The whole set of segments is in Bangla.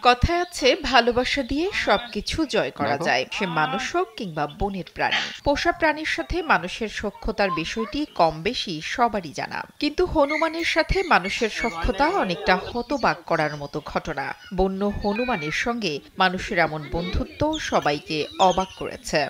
কথায় আছে ভালোবাসা দিয়ে সবকিছু জয় করা যায়, সে মানুষ হোক কিংবা বনের প্রাণী। পোষা প্রাণীর সাথে মানুষের সখ্যতার বিষয়টি কম বেশি সবারই জানা, কিন্তু হনুমানের সাথে মানুষের সখ্যতা অনেকটা হতবাক করার মতো ঘটনা। বন্য হনুমানের সঙ্গে মানুষের এমন বন্ধুত্ব সবাইকে অবাক করেছে।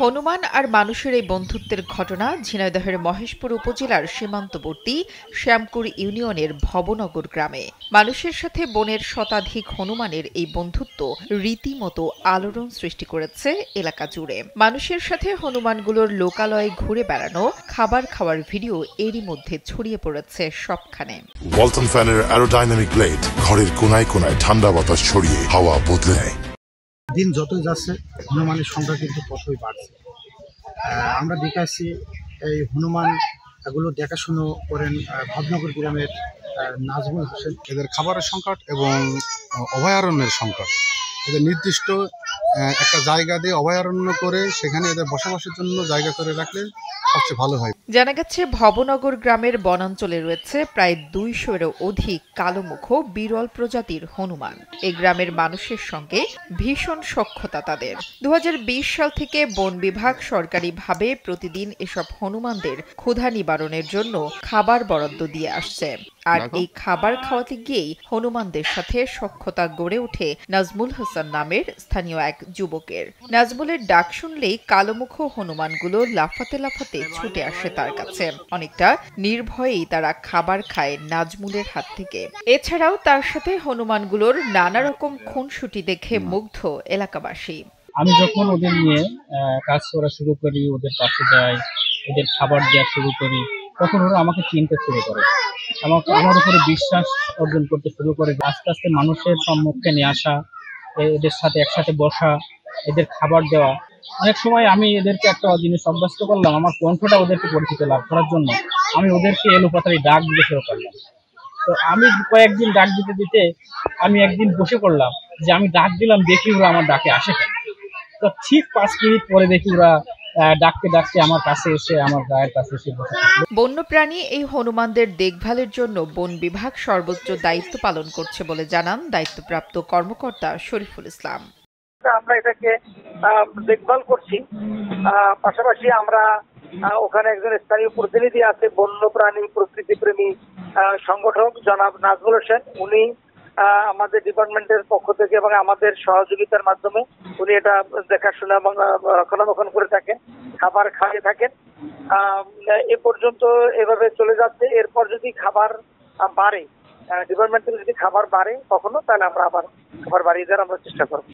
হনুমান আর মানুষের এই বন্ধুত্বের ঘটনা ঝিনাইদহের মহেশপুর উপজেলার সীমান্তবর্তী শ্যামকুর ইউনিয়নের ভবনগর গ্রামে। মানুষের সাথে বনের শতাধিক হনুমানের এই বন্ধুত্ব রীতিমতো আলোড়ন সৃষ্টি করেছে এলাকা জুড়ে। মানুষের সাথে হনুমানগুলোর লোকালয়ে ঘুরে বেড়ানো, খাবার খাওয়ার ভিডিও এরই মধ্যে ছড়িয়ে পড়েছে সবখানে। ওয়ালটন ফ্যানের অ্যারোডাইনামিক ব্লেড ঘরের কোনায় কোনায় ঠান্ডা বাতাস ছড়িয়ে হাওয়া বদলে নেয়। দিন যতই যাচ্ছে হনুমানের সংখ্যা কিন্তু ততই বাড়ছে। আমরা দেখে আসছি এই হনুমান এগুলো দেখাশুনো করেন ভবনগর গ্রামের নাজমুল হোসেন। এদের খাবারের সংকট এবং অভয়ারণ্যের সংকট, এদের নির্দিষ্ট একটা জায়গা দিয়ে অভয়ারণ্য করে সেখানে এদের বসবাসের জন্য জায়গা করে রাখলে সবচেয়ে ভালো হয়। জানা গেছে ভবনগর গ্রামের বনাঞ্চলে রয়েছে প্রায় 200-এরও অধিক কালোমুখ বিরল প্রজাতির হনুমান। এই গ্রামের মানুষের সঙ্গে ভীষণ সখ্যতা তাদের। 2020 সাল থেকে বন বিভাগ সরকারিভাবে প্রতিদিন এসব হনুমানদের ক্ষুধা নিবারণের জন্য খাবার বরাদ্দ দিয়ে আসছে। আর এই খাবার খাওয়াতে গিয়েই হনুমানদের সাথে সখ্যতা গড়ে ওঠে নাজমুল হাসান নামের স্থানীয় এক যুবকের। নাজমুলের ডাক শুনলেই কালোমুখ হনুমানগুলো লাফাতে লাফাতে ছুটে আসে তার কাছে। অনেকটা নির্ভয়েই তারা খাবার খায় নাজমুলের হাত থেকে। এছাড়াও তার সাথে হনুমানগুলোর নানা রকম খুনসুটি দেখে মুগ্ধ এলাকাবাসী। আমি যখন ওদের নিয়ে কাজ করা শুরু করি, ওদের পাশে যাই, ওদের খাবার দেওয়া শুরু করি, তখন ওরা আমাকে চিনতে শুরু করে, আমার উপরে বিশ্বাস অর্জন করতে শুরু করে। আস্তে আস্তে মানুষের সম্মুখে নিয়ে আসা, এদের সাথে একসাথে বসা, এদের খাবার দেওয়া। অনেক সময় আমি এদেরকে একটা জিনিস অভ্যস্ত করলাম, আমার কণ্ঠটা ওদেরকে পরিচিত লাভ করার জন্য আমি ওদেরকে এলোপাতাড়ি ডাক দিতে শুরু করলাম। তো আমি কয়েকদিন ডাক দিতে দিতে আমি একদিন বসে পড়লাম যে আমি ডাক দিলাম, দেখি ওরা আমার ডাকে আসে কেন। তো ঠিক 5 মিনিট পরে দেখি ওরা ডাকতে ডাকতে আমার কাছে এসে আমার গায়ের কাছে এসে বসে থাকলো। বন্যপ্রাণী এই হনুমানদের দেখভালের জন্য বন বিভাগ সর্বোচ্চ দায়িত্ব পালন করছে বলে জানান দায়িত্বপ্রাপ্ত কর্মকর্তা শরীফুল ইসলাম। আমরা এটাকে দেখভাল করছি, পাশাপাশি আমরা ওখানে একজন স্থানীয় প্রতিনিধি আছে, বন্যপ্রাণী প্রকৃতিপ্রেমী সংগঠক জনাব নাজমুল হোসেন। উনি আমাদের ডিপার্টমেন্টের পক্ষ থেকে এবং আমাদের সহযোগিতার মাধ্যমে উনি এটা দেখাশোনা এবং রক্ষণাবেক্ষণ করে থাকেন, খাবার খাইয়ে থাকেন। এ পর্যন্ত এভাবে চলে যাচ্ছে। এরপর যদি খাবার বাড়ে, ডিপার্টমেন্ট থেকে যদি খাবার বাড়ে কখনো, তাহলে আমরা আবার খাবার বাড়িয়ে দেওয়ার আমরা চেষ্টা করব।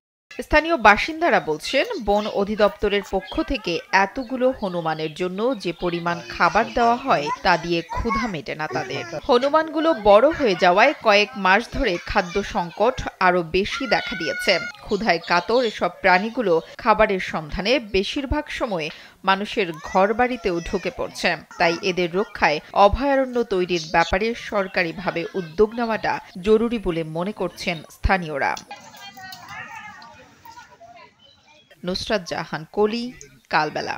স্থানীয় বাসিন্দারা বলছেন, বন অধিদপ্তরের পক্ষ থেকে এতগুলো হনুমানের জন্য যে পরিমাণ খাবার দেওয়া হয় তা দিয়ে ক্ষুধা মেটে না তাদের। হনুমানগুলো বড় হয়ে যাওয়ায় কয়েক মাস ধরে খাদ্য সংকট আরো বেশি দেখা দিয়েছে। ক্ষুধায় কাতর এসব প্রাণীগুলো খাবারের সন্ধানে বেশিরভাগ সময় মানুষের ঘরবাড়িতেও ঢুকে পড়ছে। তাই এদের রক্ষায় অভয়ারণ্য তৈরির ব্যাপারে সরকারিভাবে উদ্যোগ নেওয়াটা জরুরি বলে মনে করছেন স্থানীয়রা। নুসরাত জাহান কলি, কালবেলা।